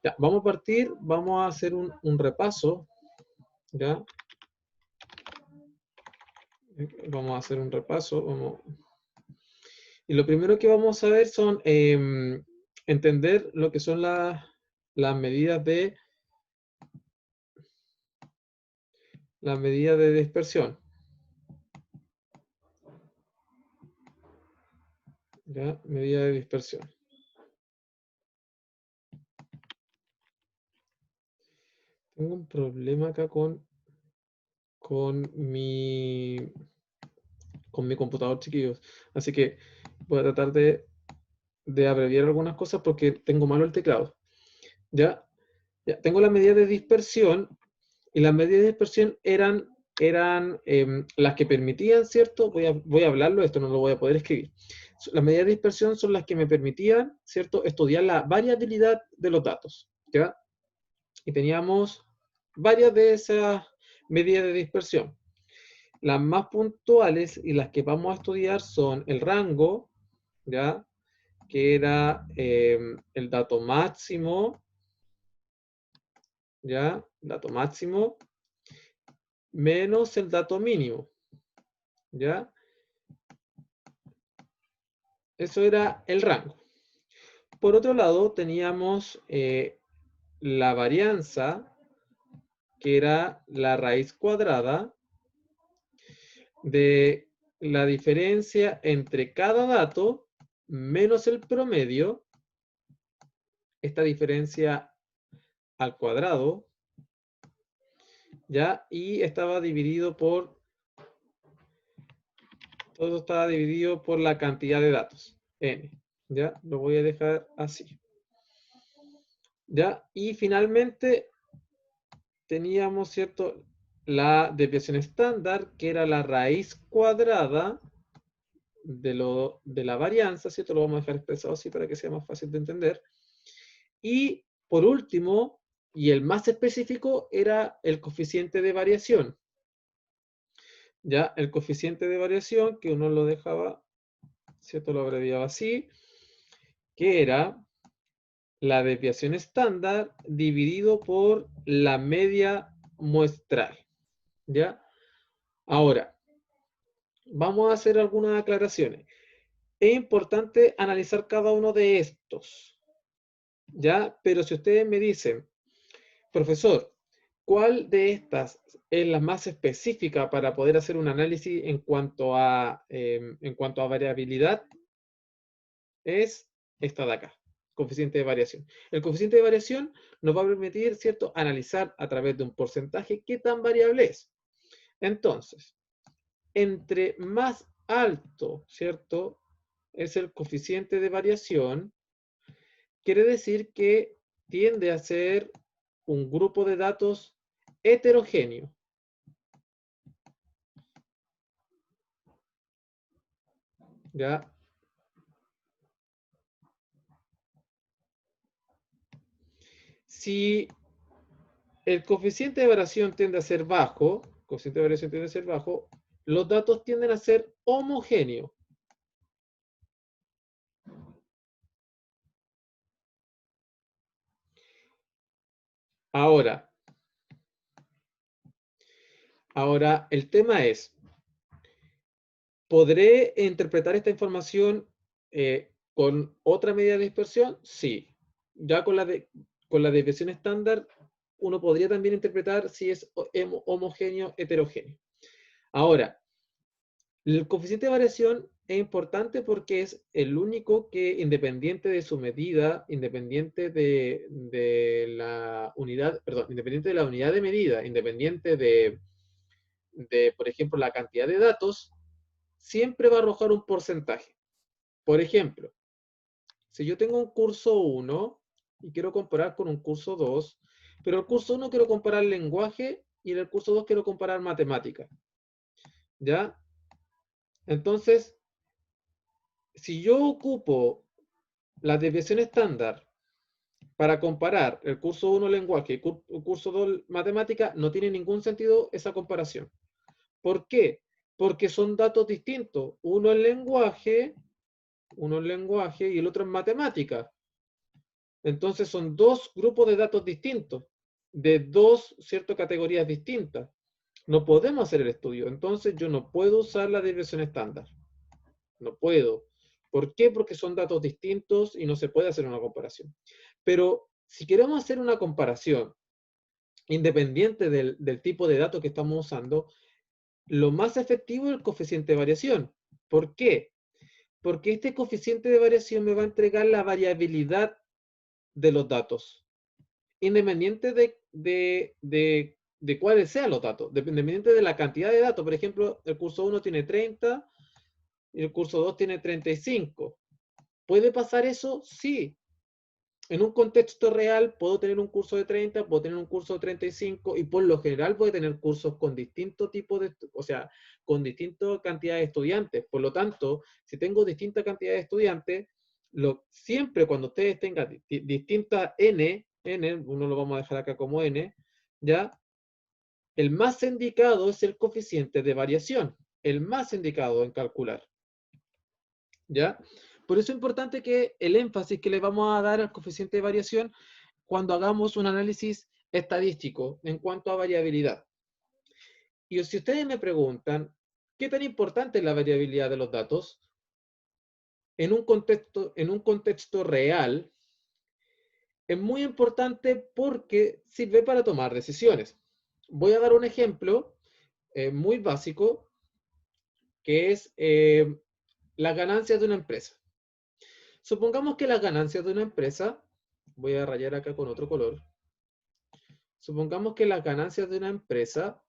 Ya, vamos a partir, vamos a hacer un repaso, ¿ya? Vamos a hacer un repaso. Y lo primero que vamos a ver son entender lo que son las medidas de dispersión. ¿Ya? Medida de dispersión. Tengo un problema acá con mi, con mi computador, chiquillos. Así que voy a tratar de abreviar algunas cosas porque tengo malo el teclado. ¿Ya? Ya, tengo la medida de dispersión y las medidas de dispersión eran las que permitían, ¿cierto? Voy a hablarlo, esto no lo voy a poder escribir. Las medidas de dispersión son las que me permitían, ¿cierto?, estudiar la variabilidad de los datos, ¿ya? Y teníamos varias de esas medidas de dispersión. Las más puntuales y las que vamos a estudiar son el rango, ¿ya? Que era el dato máximo, ¿ya? Dato máximo menos el dato mínimo, ¿ya? Eso era el rango. Por otro lado, teníamos la varianza, que era la raíz cuadrada de la diferencia entre cada dato menos el promedio, esta diferencia al cuadrado, ¿ya? Y todo estaba dividido por la cantidad de datos, n, ¿ya? Lo voy a dejar así, ¿ya? Y finalmente teníamos, ¿cierto?, la desviación estándar, que era la raíz cuadrada de la varianza, ¿cierto? Lo vamos a dejar expresado así para que sea más fácil de entender. Y por último, y el más específico, era el coeficiente de variación. Ya, el coeficiente de variación, que uno lo dejaba, ¿cierto? Lo abreviaba así, que era la desviación estándar dividido por la media muestral. ¿Ya? Ahora, vamos a hacer algunas aclaraciones. Es importante analizar cada uno de estos, ¿ya? Pero si ustedes me dicen, profesor, ¿cuál de estas es la más específica para poder hacer un análisis en cuanto a variabilidad? Es esta de acá, coeficiente de variación. El coeficiente de variación nos va a permitir, ¿cierto?, analizar a través de un porcentaje qué tan variable es. Entonces, entre más alto, ¿cierto?, es el coeficiente de variación, quiere decir que tiende a ser un grupo de datos heterogéneo. ¿Ya? Si el coeficiente de variación tiende a ser bajo, los datos tienden a ser homogéneos. Ahora, el tema es, ¿podré interpretar esta información con otra medida de dispersión? Sí. Ya con la desviación estándar, uno podría también interpretar si es homogéneo o heterogéneo. Ahora, el coeficiente de variación es importante porque es el único que, independiente de su medida, independiente de la unidad, perdón, independiente de la unidad de medida, independiente por ejemplo, la cantidad de datos, siempre va a arrojar un porcentaje. Por ejemplo, si yo tengo un curso 1 y quiero comparar con un curso 2, pero el curso 1 quiero comparar lenguaje y en el curso 2 quiero comparar matemática, ¿ya? Entonces, si yo ocupo la desviación estándar para comparar el curso 1 lenguaje y el curso 2 matemática, no tiene ningún sentido esa comparación. ¿Por qué? Porque son datos distintos. Uno es lenguaje y el otro es matemática. Entonces son dos grupos de datos distintos, de dos, ciertas categorías distintas. No podemos hacer el estudio. Entonces yo no puedo usar la desviación estándar. No puedo. ¿Por qué? Porque son datos distintos y no se puede hacer una comparación. Pero si queremos hacer una comparación, independiente del tipo de datos que estamos usando, lo más efectivo es el coeficiente de variación. ¿Por qué? Porque este coeficiente de variación me va a entregar la variabilidad de los datos, independiente de cuáles sean los datos, independiente de la cantidad de datos. Por ejemplo, el curso 1 tiene 30 y el curso 2 tiene 35. ¿Puede pasar eso? Sí. En un contexto real puedo tener un curso de 30, puedo tener un curso de 35 y por lo general voy a tener cursos con distinto tipo de, o sea, con distinta cantidad de estudiantes. Por lo tanto, si tengo distinta cantidad de estudiantes, siempre cuando ustedes tengan distintas n, uno lo vamos a dejar acá como n, ¿ya? El más indicado es el coeficiente de variación, el más indicado en calcular, ¿ya? Por eso es importante que el énfasis que le vamos a dar al coeficiente de variación cuando hagamos un análisis estadístico en cuanto a variabilidad. Y si ustedes me preguntan, ¿qué tan importante es la variabilidad de los datos? En un contexto real, es muy importante porque sirve para tomar decisiones. Voy a dar un ejemplo muy básico, que es las ganancias de una empresa. Supongamos que las ganancias de una empresa, voy a rayar acá con otro color, supongamos que las ganancias de una empresa,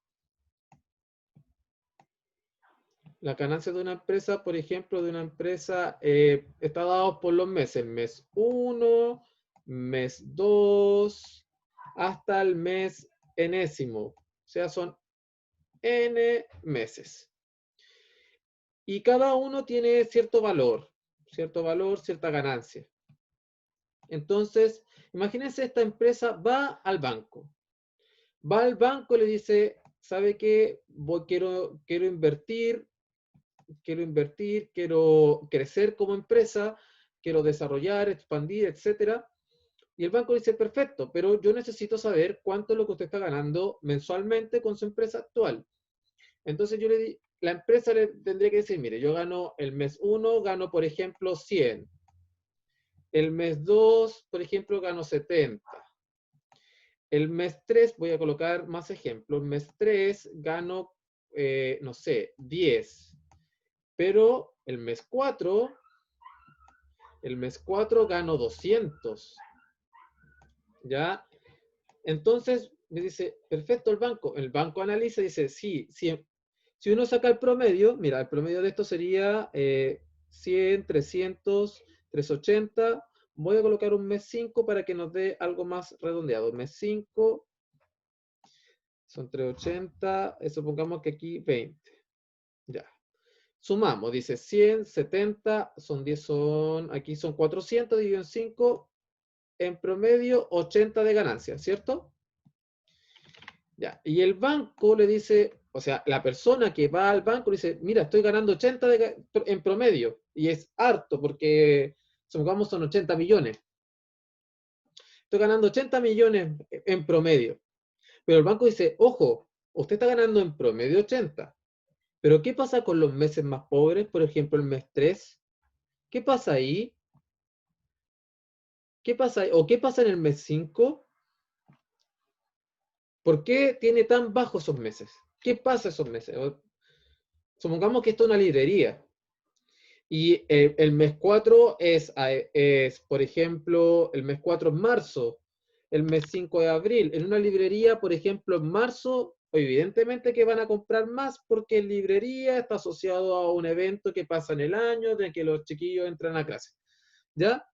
por ejemplo, de una empresa está dado por los meses, mes 1, mes 2, hasta el mes enésimo, o sea, son n meses. Y cada uno tiene cierto valor, cierta ganancia. Entonces, imagínense, esta empresa va al banco. Va al banco y le dice, ¿sabe qué? Quiero invertir, quiero crecer como empresa, quiero desarrollar, expandir, etcétera. Y el banco dice, perfecto, pero yo necesito saber cuánto es lo que usted está ganando mensualmente con su empresa actual. Entonces la empresa le tendría que decir, mire, yo gano el mes 1, gano por ejemplo 100. El mes 2, por ejemplo, gano 70. El mes 3, voy a colocar más ejemplos, el mes 3 gano, no sé, 10. Pero el mes 4 gano 200. ¿Ya? Entonces me dice, perfecto el banco analiza y dice, sí, si uno saca el promedio, mira, el promedio de esto sería 100, 300, 380. Voy a colocar un mes 5 para que nos dé algo más redondeado. Mes 5 son 380, supongamos que aquí 20. Ya. Sumamos, dice 100, 70, son 10, aquí son 400 dividido en 5, en promedio 80 de ganancia, ¿cierto? Ya, y el banco le dice, o sea, la persona que va al banco le dice, mira, estoy ganando 80 en promedio, y es harto porque, supongamos, son 80 millones. Estoy ganando 80 millones en promedio. Pero el banco dice, ojo, usted está ganando en promedio 80. Pero ¿qué pasa con los meses más pobres? Por ejemplo, el mes 3. ¿Qué pasa ahí? ¿Qué pasa ahí? ¿O qué pasa en el mes 5? ¿Por qué tiene tan bajos esos meses? ¿Qué pasa esos meses? Supongamos que esto es una librería. Y el mes 4 por ejemplo, el mes 4 es marzo, el mes 5 es abril. En una librería, por ejemplo, en marzo, evidentemente que van a comprar más porque en librería está asociado a un evento que pasa en el año, de que los chiquillos entran a clase. ¿Ya?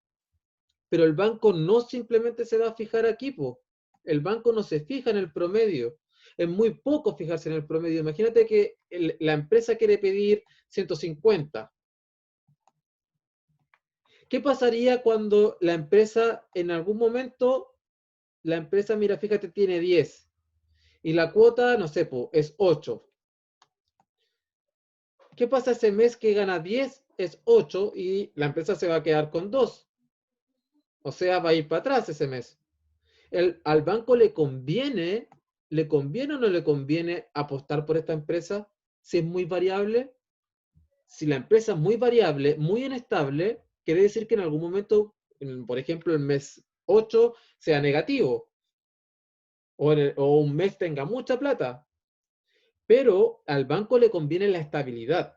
Pero el banco no simplemente se va a fijar aquí, po. El banco no se fija en el promedio. Es muy poco fijarse en el promedio. Imagínate que la empresa quiere pedir 150. ¿Qué pasaría cuando la empresa, en algún momento, la empresa, mira, fíjate, tiene 10 y la cuota, no sé, es 8? ¿Qué pasa ese mes que gana 10? Es 8 y la empresa se va a quedar con 2. O sea, va a ir para atrás ese mes. ¿Al banco le conviene o no le conviene apostar por esta empresa si es muy variable? Si la empresa es muy variable, muy inestable, quiere decir que en algún momento, por ejemplo, el mes 8 sea negativo o un mes tenga mucha plata. Pero al banco le conviene la estabilidad.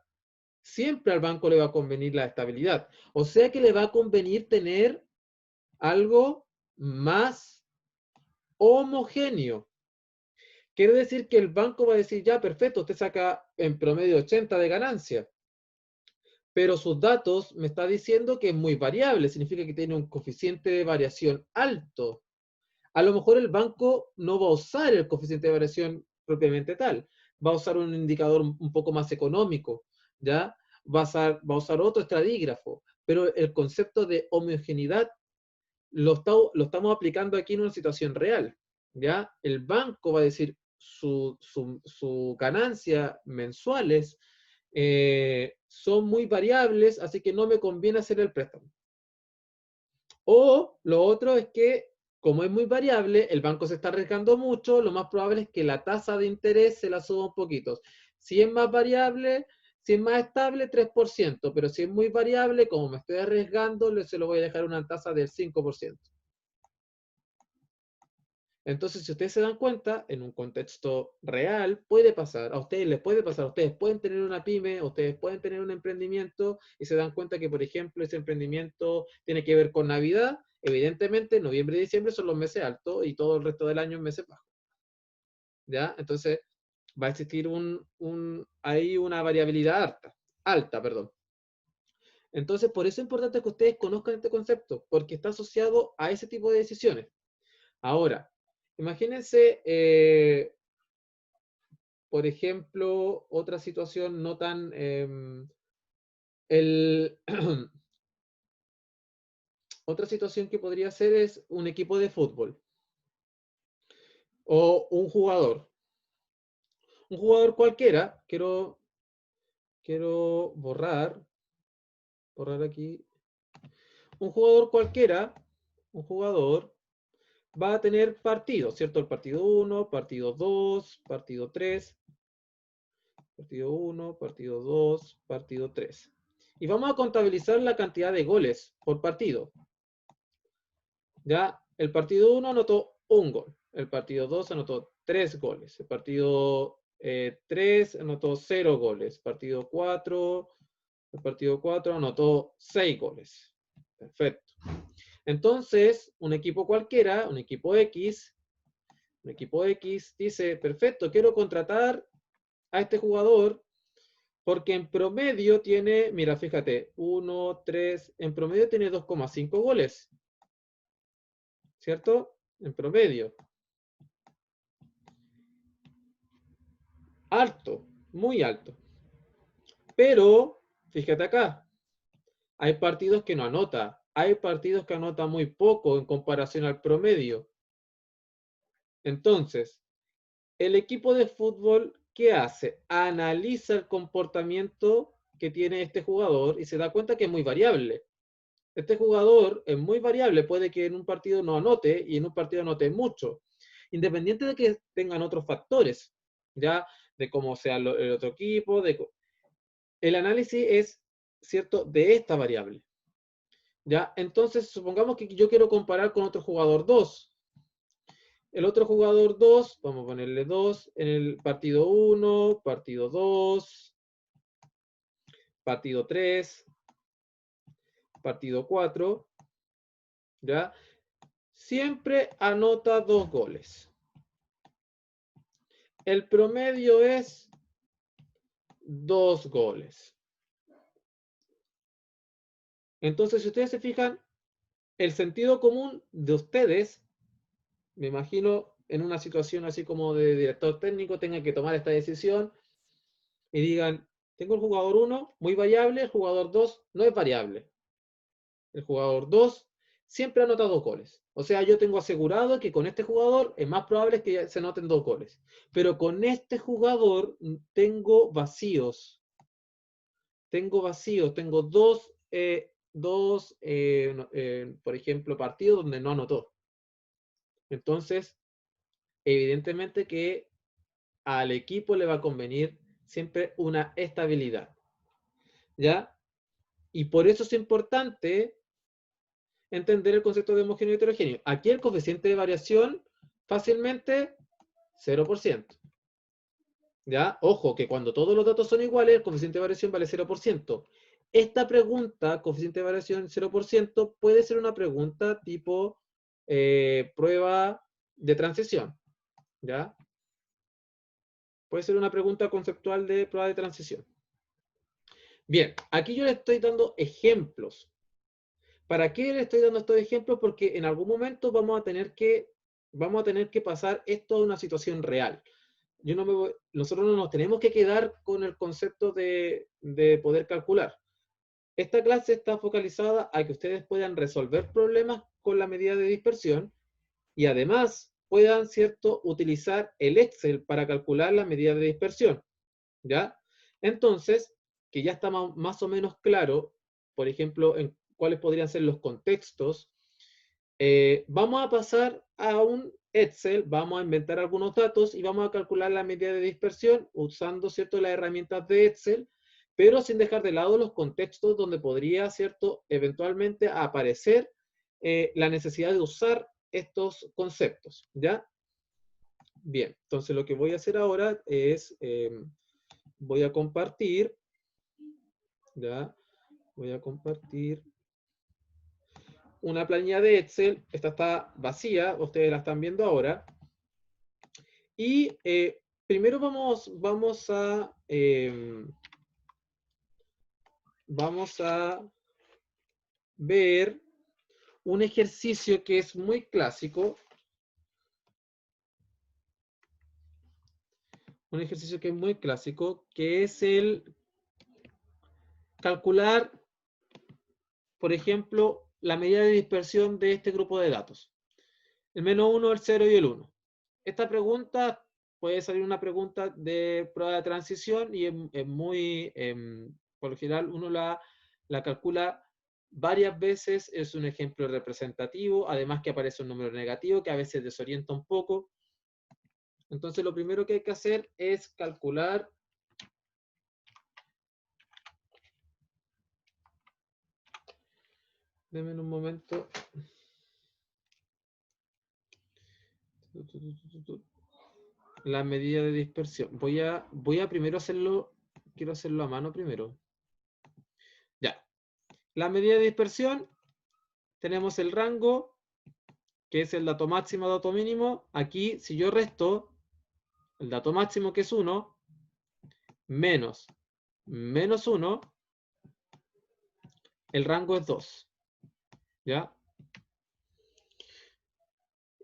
Siempre al banco le va a convenir la estabilidad. O sea que le va a convenir tener algo más homogéneo. Quiere decir que el banco va a decir, ya, perfecto, usted saca en promedio 80 de ganancia, pero sus datos me está diciendo que es muy variable, significa que tiene un coeficiente de variación alto. A lo mejor el banco no va a usar el coeficiente de variación propiamente tal, va a usar un indicador un poco más económico, ¿ya? Va a usar otro estradígrafo, pero el concepto de homogeneidad lo estamos aplicando aquí en una situación real, ¿ya? El banco va a decir su ganancia mensuales son muy variables, así que no me conviene hacer el préstamo. O lo otro es que, como es muy variable, el banco se está arriesgando mucho, lo más probable es que la tasa de interés se la suba un poquito. Si es más variable, si es más estable, 3%, pero si es muy variable, como me estoy arriesgando, se lo voy a dejar una tasa del 5%. Entonces, si ustedes se dan cuenta, en un contexto real, puede pasar, a ustedes les puede pasar, ustedes pueden tener una pyme, ustedes pueden tener un emprendimiento y se dan cuenta que, por ejemplo, ese emprendimiento tiene que ver con Navidad. Evidentemente, noviembre y diciembre son los meses altos y todo el resto del año es meses bajos. ¿Ya? Entonces, va a existir ahí una variabilidad alta, perdón. Entonces, por eso es importante que ustedes conozcan este concepto, porque está asociado a ese tipo de decisiones. Ahora, imagínense, por ejemplo, otra situación no tan... el, otra situación que podría ser es un equipo de fútbol o un jugador. Un jugador cualquiera, quiero borrar aquí. Un jugador cualquiera, un jugador va a tener partidos, ¿cierto? El partido 1, partido 2, partido 3, partido 1, partido 2, partido 3. Y vamos a contabilizar la cantidad de goles por partido. Ya, el partido 1 anotó un gol, el partido 2 anotó 3 goles, el partido 3 anotó 0 goles, el partido 4 anotó 6 goles. Perfecto. Entonces, un equipo cualquiera, un equipo X dice, perfecto, quiero contratar a este jugador porque en promedio tiene, mira, fíjate, 1, 3, en promedio tiene 2,5 goles. ¿Cierto? En promedio. Alto, muy alto. Pero, fíjate acá, hay partidos que no anota, hay partidos que anota muy poco en comparación al promedio. Entonces, el equipo de fútbol, ¿qué hace? Analiza el comportamiento que tiene este jugador y se da cuenta que es muy variable. Este jugador es muy variable, puede que en un partido no anote y en un partido anote mucho, independiente de que tengan otros factores, ya de cómo sea el otro equipo, el análisis es, ¿cierto?, de esta variable. ¿Ya? Entonces, supongamos que yo quiero comparar con otro jugador 2. El otro jugador 2, vamos a ponerle 2 en el partido 1, partido 2, partido 3, partido 4, ¿ya? Siempre anota 2 goles. El promedio es 2 goles. Entonces, si ustedes se fijan, el sentido común de ustedes, me imagino en una situación así como de director técnico, tengan que tomar esta decisión y digan, tengo el jugador 1 muy variable, el jugador 2 no es variable. El jugador 2 siempre anota 2 goles. O sea, yo tengo asegurado que con este jugador es más probable que se anoten 2 goles. Pero con este jugador tengo vacíos. Tengo por ejemplo, partidos donde no anotó. Entonces, evidentemente que al equipo le va a convenir siempre una estabilidad, ¿ya? Y por eso es importante entender el concepto de homogéneo y heterogéneo. Aquí el coeficiente de variación fácilmente 0%. ¿Ya? Ojo, que cuando todos los datos son iguales, el coeficiente de variación vale 0%. Esta pregunta, coeficiente de variación 0%, puede ser una pregunta tipo prueba de transición. ¿Ya? Puede ser una pregunta conceptual de prueba de transición. Bien, aquí yo le estoy dando ejemplos. ¿Para qué le estoy dando estos ejemplos? Porque en algún momento vamos a tener que pasar esto a una situación real. Nosotros no nos tenemos que quedar con el concepto de poder calcular. Esta clase está focalizada a que ustedes puedan resolver problemas con la medida de dispersión y además puedan, ¿cierto?, utilizar el Excel para calcular la medida de dispersión. ¿Ya? Entonces, que ya está más o menos claro, por ejemplo, en cuáles podrían ser los contextos, vamos a pasar a un Excel, vamos a inventar algunos datos y vamos a calcular la medida de dispersión usando, ¿cierto?, las herramientas de Excel, pero sin dejar de lado los contextos donde podría, ¿cierto?, eventualmente aparecer la necesidad de usar estos conceptos, ¿ya? Bien, entonces lo que voy a hacer ahora es, voy a compartir, ¿ya? Voy a compartir una planilla de Excel. Esta está vacía, ustedes la están viendo ahora. Y primero vamos a ver un ejercicio que es muy clásico. Un ejercicio que es muy clásico, que es el calcular, por ejemplo, la medida de dispersión de este grupo de datos. El -1, el 0 y el 1. Esta pregunta puede salir una pregunta de prueba de transición y es muy, por lo general uno la calcula varias veces, es un ejemplo representativo, además que aparece un número negativo que a veces desorienta un poco. Entonces lo primero que hay que hacer es calcular denme un momento. La medida de dispersión. Voy a primero hacerlo, quiero hacerlo a mano primero. Ya. La medida de dispersión, tenemos el rango, que es el dato máximo, dato mínimo. Aquí, si yo resto el dato máximo, que es 1, menos -1, el rango es 2. ¿Ya?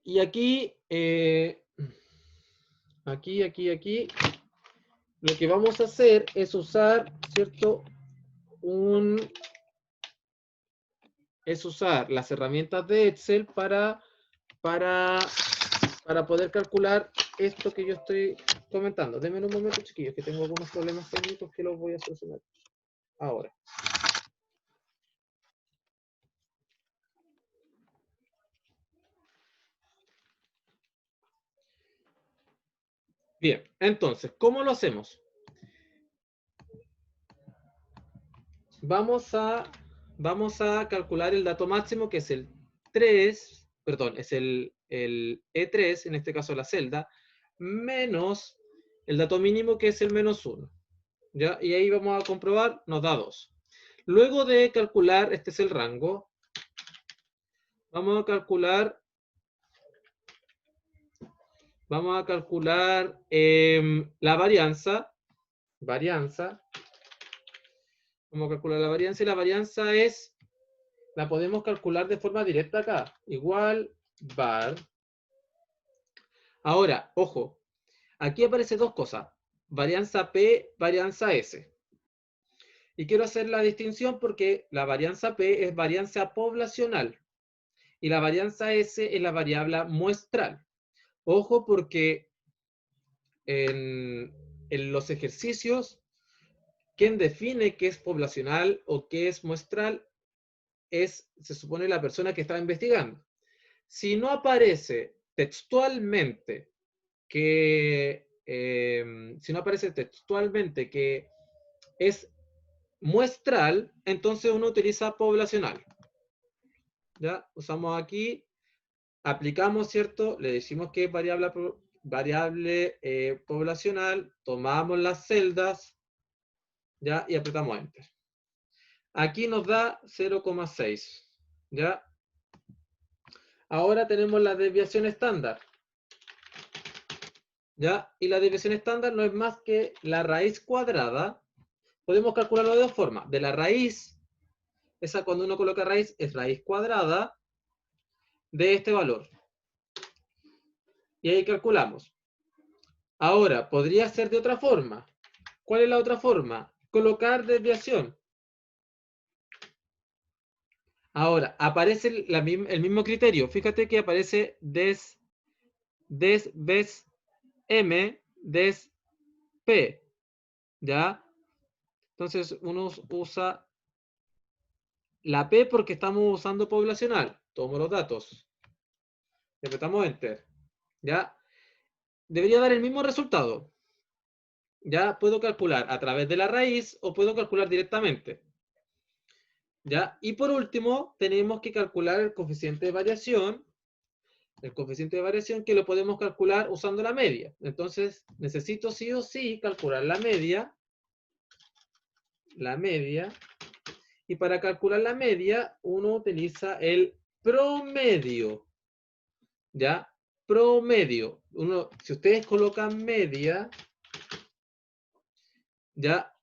Y aquí, aquí, lo que vamos a hacer es usar, ¿cierto? Es usar las herramientas de Excel para poder calcular esto que yo estoy comentando. Denme un momento, chiquillos, que tengo algunos problemas técnicos que los voy a solucionar ahora. Bien, entonces, ¿cómo lo hacemos? Vamos a calcular el dato máximo, que es el 3, perdón, es el E3, en este caso la celda, menos el dato mínimo, que es el -1. ¿Ya? Y ahí vamos a comprobar, nos da 2. Luego de calcular, este es el rango, vamos a calcular la varianza. Vamos a calcular la varianza y la varianza la podemos calcular de forma directa acá. Igual var. Ahora, ojo, aquí aparecen dos cosas. Varianza P, varianza S. Y quiero hacer la distinción porque la varianza P es varianza poblacional y la varianza S es la variable muestral. Ojo porque en los ejercicios, ¿quién define qué es poblacional o qué es muestral? se supone, la persona que estaba investigando. Si no aparece textualmente que es muestral, entonces uno utiliza poblacional. ¿Ya? Usamos aquí, aplicamos, ¿cierto? Le decimos que es variable poblacional, tomamos las celdas, ¿ya? Y apretamos Enter. Aquí nos da 0,6, ¿ya? Ahora tenemos la desviación estándar, ¿ya? Y la desviación estándar no es más que la raíz cuadrada. Podemos calcularlo de dos formas. De la raíz, esa cuando uno coloca raíz, es raíz cuadrada de este valor. Y ahí calculamos. Ahora, podría ser de otra forma. ¿Cuál es la otra forma? Colocar desviación. Ahora, aparece el mismo criterio. Fíjate que aparece des ves m, des p. ¿Ya? Entonces, uno usa la p porque estamos usando poblacional. Tomo los datos. Y apretamos Enter. ¿Ya? Debería dar el mismo resultado. Ya puedo calcular a través de la raíz o puedo calcular directamente. ¿Ya? Y por último, tenemos que calcular el coeficiente de variación. El coeficiente de variación que lo podemos calcular usando la media. Entonces, necesito sí o sí calcular la media. La media. Y para calcular la media, uno utiliza el promedio. ¿Ya? Promedio. Si ustedes colocan media, ya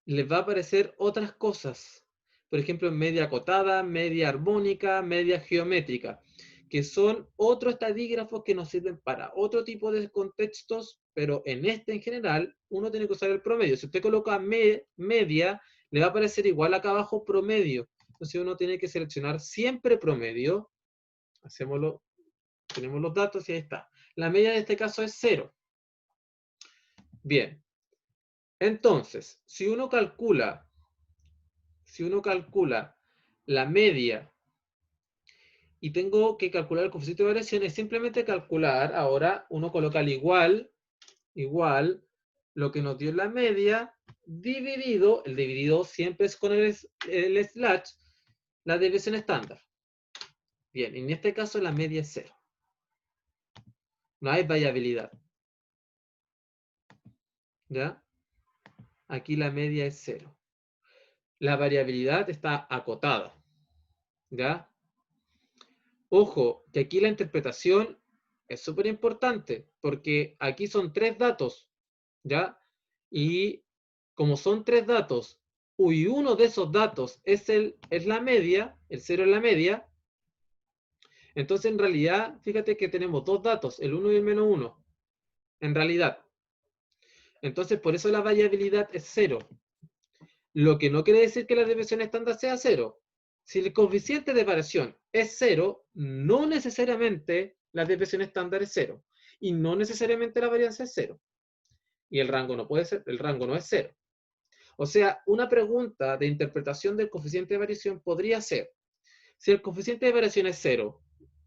les va a aparecer otras cosas. Por ejemplo, media acotada, media armónica, media geométrica, que son otros estadígrafos que nos sirven para otro tipo de contextos, pero en este en general, uno tiene que usar el promedio. Si usted coloca media, le va a aparecer igual acá abajo promedio. Entonces uno tiene que seleccionar siempre promedio. Tenemos los datos y ahí está. La media en este caso es 0. Bien. Entonces, si uno calcula la media y tengo que calcular el coeficiente de variación, es simplemente calcular, ahora uno coloca el igual, lo que nos dio la media, dividido, el dividido siempre es con el slash, la desviación estándar. Bien, en este caso la media es 0. No hay variabilidad. ¿Ya? Aquí la media es 0. La variabilidad está acotada. ¿Ya? Ojo, que aquí la interpretación es súper importante, porque aquí son 3 datos, ¿ya? Y como son 3 datos, y uno de esos datos es la media, el 0 es la media, entonces en realidad, fíjate que tenemos 2 datos, el 1 y el menos 1, en realidad. Entonces, por eso la variabilidad es 0. Lo que no quiere decir que la desviación estándar sea 0. Si el coeficiente de variación es 0, no necesariamente la desviación estándar es 0. Y no necesariamente la varianza es 0. Y el rango no puede ser, el rango no es 0. O sea, una pregunta de interpretación del coeficiente de variación podría ser, si el coeficiente de variación es 0,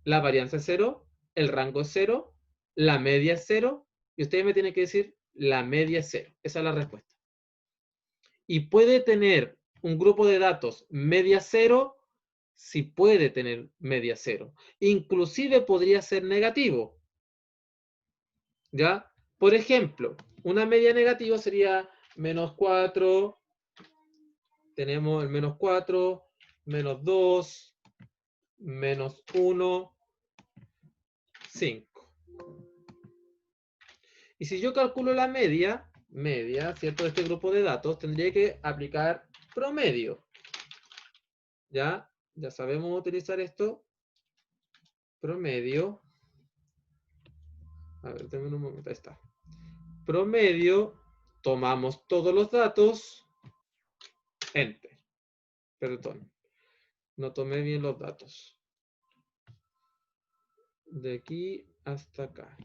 la varianza es 0, el rango es 0, la media es 0, y ustedes me tienen que decir, la media es 0. Esa es la respuesta. Y puede tener un grupo de datos media 0, si puede tener media 0. Inclusive podría ser negativo. ¿Ya? Por ejemplo, una media negativa sería menos 4, tenemos el menos 4, menos 2, menos 1, 5. Y si yo calculo la media, ¿cierto? De este grupo de datos, tendría que aplicar promedio. ¿Ya? Ya sabemos utilizar esto. Promedio. A ver, denme un momento, ahí está. Promedio, tomamos todos los datos, Enter. Perdón, no tomé bien los datos. De aquí hasta acá.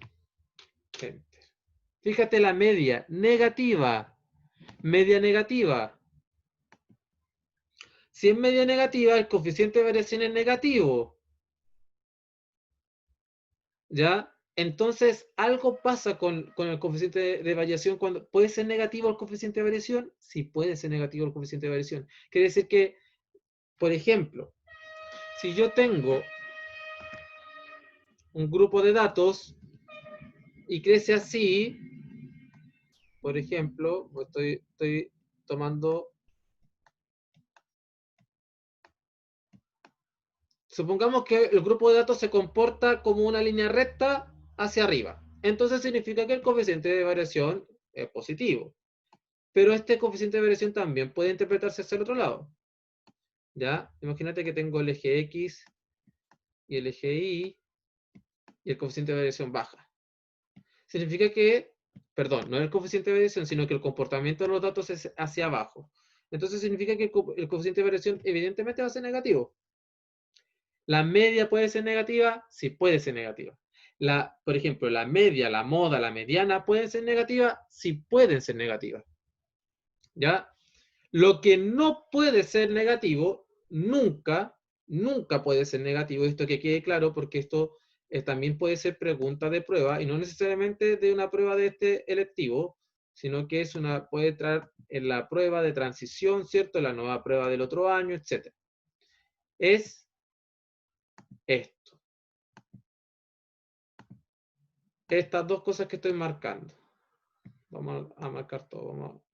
Enter. Fíjate la media, negativa. Media negativa. Si es media negativa, el coeficiente de variación es negativo. ¿Ya? Entonces, algo pasa con el coeficiente de variación cuando... ¿Puede ser negativo el coeficiente de variación? Sí, puede ser negativo el coeficiente de variación. Quiere decir que, por ejemplo, si yo tengo un grupo de datos y crece así, por ejemplo, estoy tomando... Supongamos que el grupo de datos se comporta como una línea recta hacia arriba. Entonces significa que el coeficiente de variación es positivo. Pero este coeficiente de variación también puede interpretarse hacia el otro lado. ¿Ya? Imagínate que tengo el eje X y el eje Y y el coeficiente de variación baja. Significa que, perdón, no es el coeficiente de variación, sino que el comportamiento de los datos es hacia abajo. Entonces significa que el coeficiente de variación evidentemente va a ser negativo. ¿La media puede ser negativa? Sí, puede ser negativa. Por ejemplo, la media, la moda, la mediana, ¿pueden ser negativas? Sí, pueden ser negativas. ¿Ya? Lo que no puede ser negativo, nunca, nunca puede ser negativo, esto que quede claro, porque esto también puede ser pregunta de prueba, y no necesariamente de una prueba de este electivo, sino que puede entrar en la prueba de transición, ¿cierto? La nueva prueba del otro año, etc. Es esto. Estas dos cosas que estoy marcando. Vamos a marcar todo.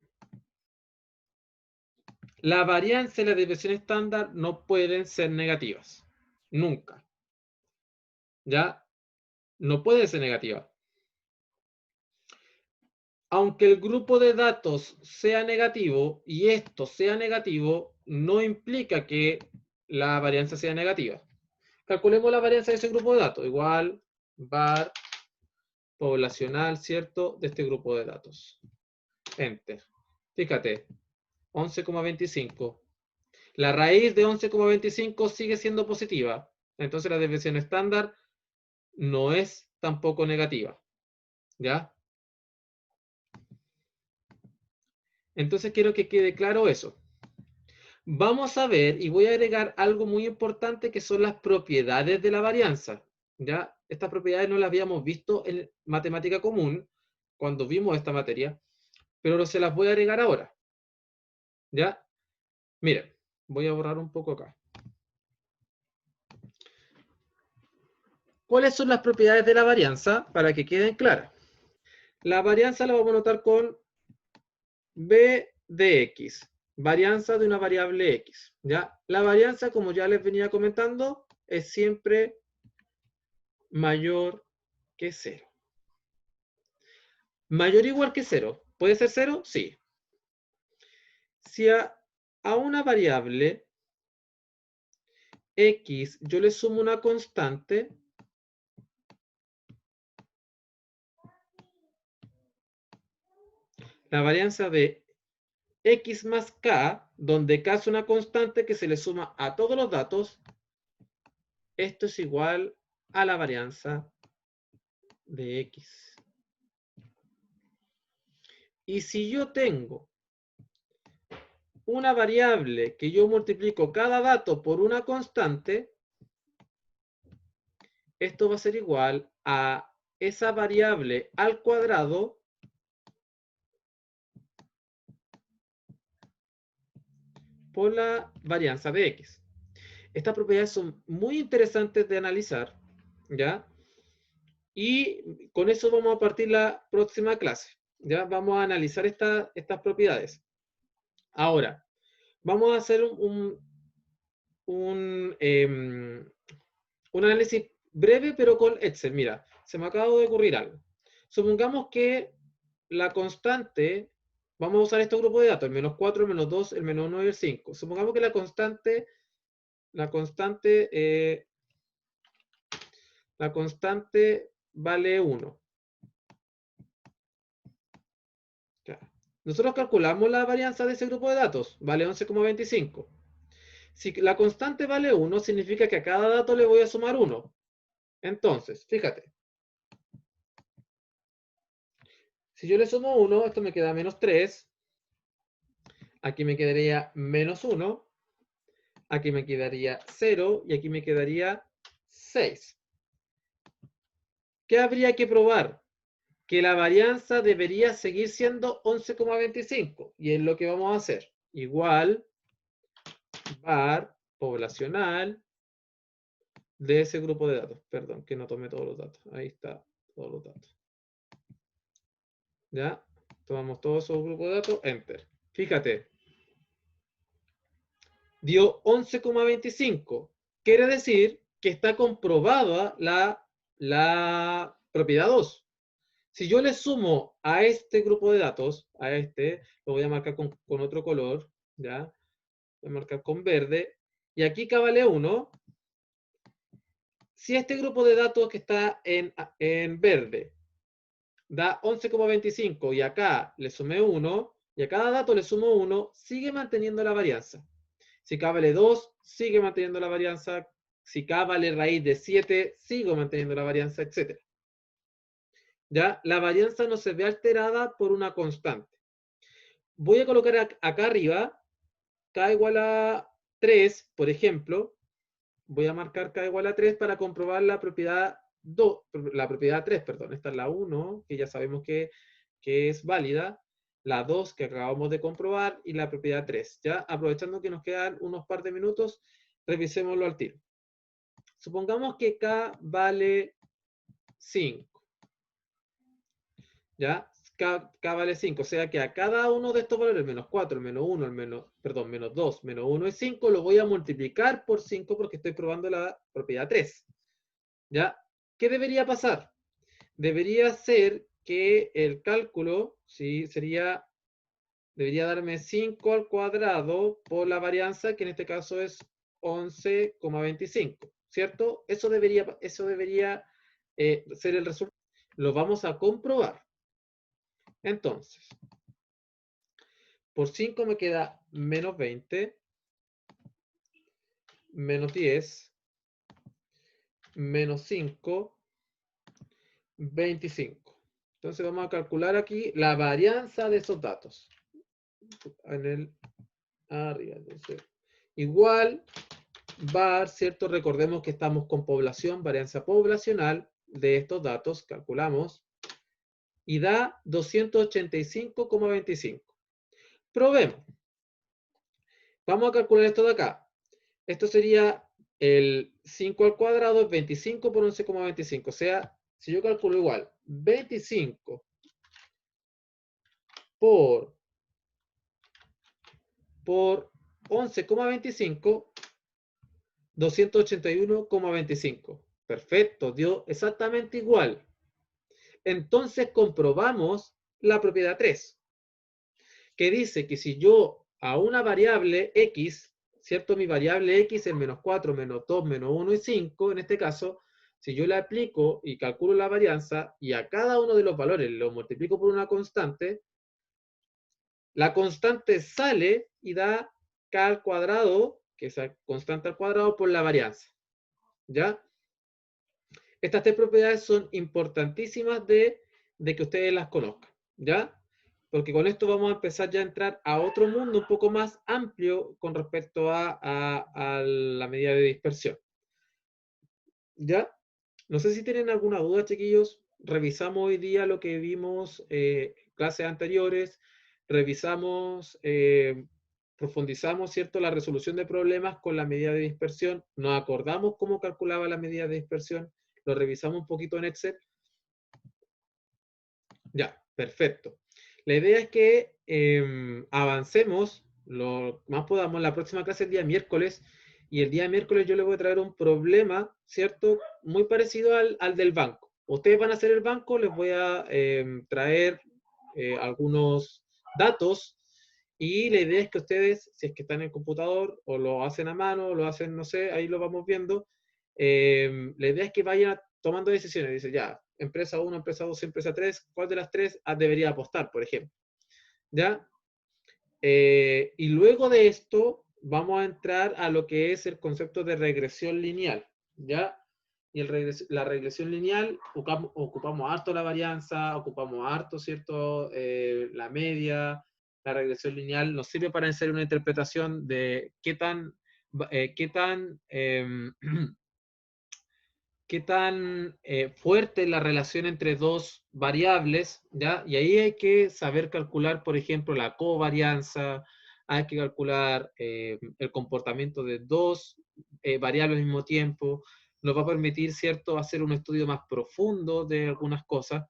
La varianza y la desviación estándar no pueden ser negativas. Nunca. ¿Ya? No puede ser negativa. Aunque el grupo de datos sea negativo y esto sea negativo, no implica que la varianza sea negativa. Calculemos la varianza de ese grupo de datos. Igual var poblacional, ¿cierto? De este grupo de datos. Enter. Fíjate, 11,25. La raíz de 11,25 sigue siendo positiva. Entonces la desviación estándar no es tampoco negativa. ¿Ya? Entonces quiero que quede claro eso. Vamos a ver, y voy a agregar algo muy importante que son las propiedades de la varianza. ¿Ya? Estas propiedades no las habíamos visto en matemática común cuando vimos esta materia, pero se las voy a agregar ahora. ¿Ya? Miren, voy a borrar un poco acá. ¿Cuáles son las propiedades de la varianza? Para que queden claras. La varianza la vamos a notar con b de x, varianza de una variable x. ¿Ya? La varianza, como ya les venía comentando, es siempre mayor que 0. Mayor o igual que 0. ¿Puede ser 0? Sí. Si a una variable x yo le sumo una constante, la varianza de x más k, donde k es una constante que se le suma a todos los datos, esto es igual a la varianza de x. Y si yo tengo una variable que yo multiplico cada dato por una constante, esto va a ser igual a esa variable al cuadrado por la varianza de x. Estas propiedades son muy interesantes de analizar, ¿ya? Y con eso vamos a partir la próxima clase, ¿ya? Vamos a analizar estas propiedades. Ahora, vamos a hacer un análisis breve, pero con Excel. Mira, se me acaba de ocurrir algo. Supongamos que la constante, vamos a usar este grupo de datos, el menos 4, el menos 2, el menos 1 y el 5. Supongamos que la constante vale 1. Nosotros calculamos la varianza de ese grupo de datos, vale 11,25. Si la constante vale 1, significa que a cada dato le voy a sumar 1. Entonces, fíjate. Si yo le sumo 1, esto me queda menos 3. Aquí me quedaría menos 1. Aquí me quedaría 0 y aquí me quedaría 6. ¿Qué habría que probar? Que la varianza debería seguir siendo 11,25. Y es lo que vamos a hacer. Igual, var poblacional de ese grupo de datos. Perdón, que no tomé todos los datos. Ahí está, todos los datos. ¿Ya? Tomamos todos esos grupos de datos, enter. Fíjate, dio 11,25. Quiere decir que está comprobada la propiedad 2. Si yo le sumo a este grupo de datos, a este, lo voy a marcar con otro color, ¿ya? Voy a marcar con verde, y aquí K vale 1. Si este grupo de datos que está en verde da 11,25 y acá le sumé 1, y a cada dato le sumo 1, sigue manteniendo la varianza. Si K vale 2, sigue manteniendo la varianza. Si K vale raíz de 7, sigo manteniendo la varianza, etc. ¿Ya? La varianza no se ve alterada por una constante. Voy a colocar acá arriba K igual a 3, por ejemplo. Voy a marcar K igual a 3 para comprobar la propiedad 2, la propiedad 3, perdón. Esta es la 1, que ya sabemos que es válida. La 2 que acabamos de comprobar y la propiedad 3. ¿Ya? Aprovechando que nos quedan unos par de minutos, revisémoslo al tiro. Supongamos que K vale 5. ¿Ya? K vale 5, o sea que a cada uno de estos valores, menos 4, menos 1, menos 2, menos 1 y 5, lo voy a multiplicar por 5 porque estoy probando la propiedad 3. ¿Ya? ¿Qué debería pasar? Debería ser que el cálculo, ¿sí? Debería darme 5 al cuadrado por la varianza, que en este caso es 11,25, ¿cierto? Eso debería ser el resultado. Lo vamos a comprobar. Entonces, por 5 me queda menos 20, menos 10, menos 5, 25. Entonces vamos a calcular aquí la varianza de esos datos. En el arriba. Entonces, igual var, ¿cierto? Recordemos que estamos con población, varianza poblacional de estos datos, calculamos, y da 285,25. Probemos. Vamos a calcular esto de acá. Esto sería el 5 al cuadrado, es 25 por 11,25. O sea, si yo calculo igual, 25 por 11,25, 281,25. Perfecto, dio exactamente igual. Entonces comprobamos la propiedad 3, que dice que si yo a una variable x, ¿cierto? Mi variable x es menos 4, menos 2, menos 1 y 5, en este caso, si yo le aplico y calculo la varianza y a cada uno de los valores lo multiplico por una constante, la constante sale y da k al cuadrado, que es la constante al cuadrado, por la varianza. ¿Ya? Estas tres propiedades son importantísimas de que ustedes las conozcan. ¿Ya? Porque con esto vamos a empezar ya a entrar a otro mundo un poco más amplio con respecto a la medida de dispersión. ¿Ya? No sé si tienen alguna duda, chiquillos. Revisamos hoy día lo que vimos en clases anteriores. Revisamos, profundizamos, ¿cierto?, la resolución de problemas con la medida de dispersión. Nos acordamos cómo calculaba la medida de dispersión. Lo revisamos un poquito en Excel. Ya, perfecto. La idea es que avancemos lo más podamos. La próxima clase es el día miércoles, y el día miércoles yo les voy a traer un problema, ¿cierto? Muy parecido al del banco. Ustedes van a hacer el banco, les voy a traer algunos datos, y la idea es que ustedes, si es que están en el computador, o lo hacen a mano, o lo hacen, no sé, ahí lo vamos viendo, la idea es que vayan tomando decisiones. Dice, ya, empresa 1, empresa 2, empresa 3, ¿cuál de las tres debería apostar, por ejemplo? ¿Ya? Y luego de esto vamos a entrar a lo que es el concepto de regresión lineal, ¿ya? Y la regresión lineal, ocupamos harto la varianza, ocupamos harto, ¿cierto? La media. La regresión lineal nos sirve para hacer una interpretación de qué tan qué tan fuerte es la relación entre dos variables, ¿ya? Y ahí hay que saber calcular, por ejemplo, la covarianza, hay que calcular el comportamiento de dos variables al mismo tiempo, nos va a permitir, ¿cierto?, hacer un estudio más profundo de algunas cosas.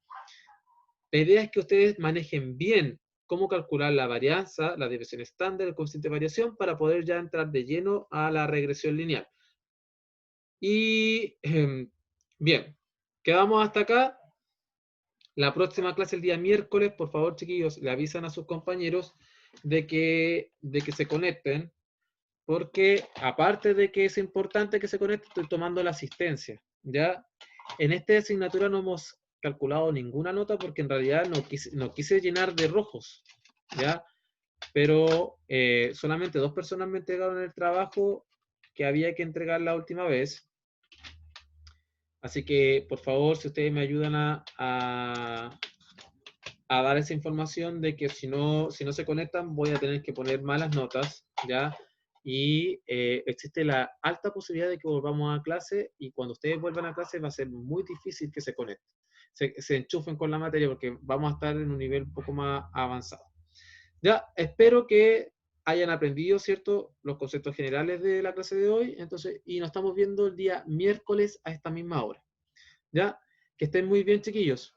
La idea es que ustedes manejen bien cómo calcular la varianza, la desviación estándar, el coeficiente de variación, para poder ya entrar de lleno a la regresión lineal. Y bien, quedamos hasta acá. La próxima clase el día miércoles, por favor, chiquillos, le avisan a sus compañeros de que se conecten, porque aparte de que es importante que se conecten, estoy tomando la asistencia, ¿ya? En esta asignatura no hemos calculado ninguna nota porque en realidad no quise llenar de rojos, ¿ya? Pero solamente 2 personas me entregaron el trabajo que había que entregar la última vez. Así que, por favor, si ustedes me ayudan a dar esa información de que si no se conectan, voy a tener que poner malas notas, ¿ya? Y existe la alta posibilidad de que volvamos a clase y cuando ustedes vuelvan a clase va a ser muy difícil que se conecten, se enchufen con la materia porque vamos a estar en un nivel un poco más avanzado. Ya, espero que hayan aprendido, ¿cierto?, los conceptos generales de la clase de hoy, entonces, y nos estamos viendo el día miércoles a esta misma hora. ¿Ya? Que estén muy bien, chiquillos.